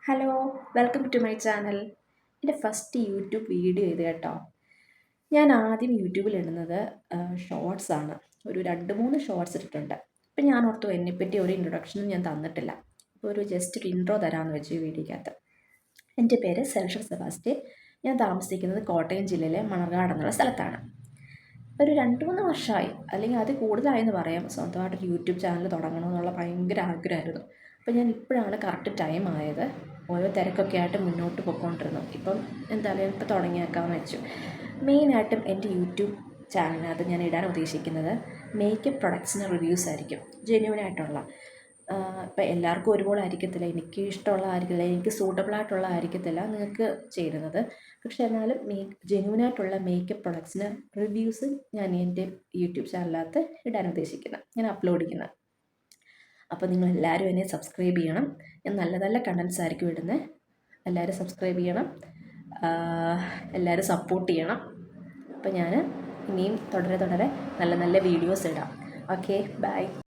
Hello, welcome to my channel. എൻ്റെ first YouTube video ഇത് കേട്ടോ. ഞാൻ ആദ്യം യൂട്യൂബിൽ ഇടുന്നത് ഷോർട്സ് ആണ്. ഒരു 2-3 ഷോർട്സ് ഇട്ടിട്ടുണ്ട്. അപ്പം ഞാൻ ഓർത്തു എന്നെപ്പറ്റി ഒരു ഇൻട്രൊഡക്ഷനും ഞാൻ തന്നിട്ടില്ല. അപ്പോൾ ജസ്റ്റ് ഒരു ഇൻട്രോ തരാമെന്ന് വെച്ചു ഈ വീഡിയോക്കകത്ത്. എൻ്റെ പേര് സെൽഷ്യൽ സെബാസ്റ്റ്യൻ. ഞാൻ താമസിക്കുന്നത് കോട്ടയം ജില്ലയിലെ മണർകാട് എന്നുള്ള സ്ഥലത്താണ്. ഒരു 2-3 വർഷമായി, അല്ലെങ്കിൽ അത് കൂടുതലായെന്ന് പറയാം, സ്വന്തമായിട്ടൊരു യൂട്യൂബ് ചാനൽ തുടങ്ങണമെന്നുള്ള ഭയങ്കര ആഗ്രഹമായിരുന്നു. അപ്പോൾ ഞാൻ ഇപ്പോഴാണ് കറക്റ്റ് ടൈം ആയത്. ഓരോ തിരക്കൊക്കെ ആയിട്ട് മുന്നോട്ട് പോയിക്കൊണ്ടിരുന്നു. ഇപ്പം എന്തായാലും ഇപ്പോൾ തുടങ്ങിയേക്കാമെന്ന് വെച്ചു. മെയിനായിട്ടും എൻ്റെ യൂട്യൂബ് ചാനലിനകത്ത് ഞാൻ ഇടാൻ ഉദ്ദേശിക്കുന്നത് മേക്കപ്പ് പ്രൊഡക്ട്സിന് റിവ്യൂസ് ആയിരിക്കും. ജെന്യൂനായിട്ടുള്ള, ഇപ്പം എല്ലാവർക്കും ഒരുപോലെ ആയിരിക്കത്തില്ല, എനിക്ക് ഇഷ്ടമുള്ള ആയിരിക്കില്ല, എനിക്ക് സൂട്ടബിൾ ആയിട്ടുള്ള ആയിരിക്കത്തില്ല നിങ്ങൾക്ക് ചേരുന്നത്. പക്ഷേ എന്നാലും ജെന്യൂനായിട്ടുള്ള മേക്കപ്പ് പ്രൊഡക്ട്സിന് റിവ്യൂസ് ഞാൻ എൻ്റെ യൂട്യൂബ് ചാനലിനകത്ത് ഇടാൻ ഉദ്ദേശിക്കുന്നത്, ഞാൻ അപ്ലോഡ് ചെയ്യുന്നത്. അപ്പോൾ നിങ്ങളെല്ലാവരും എന്നെ സബ്സ്ക്രൈബ് ചെയ്യണം. ഞാൻ നല്ല നല്ല കണ്ടൻസ് ആയിരിക്കും ഇടുന്നത്. എല്ലാവരും സബ്സ്ക്രൈബ് ചെയ്യണം, എല്ലാവരും സപ്പോർട്ട് ചെയ്യണം. അപ്പോൾ ഞാൻ ഇനിയും തുടരെ നല്ല നല്ല വീഡിയോസ് ഇടാം. Okay, by.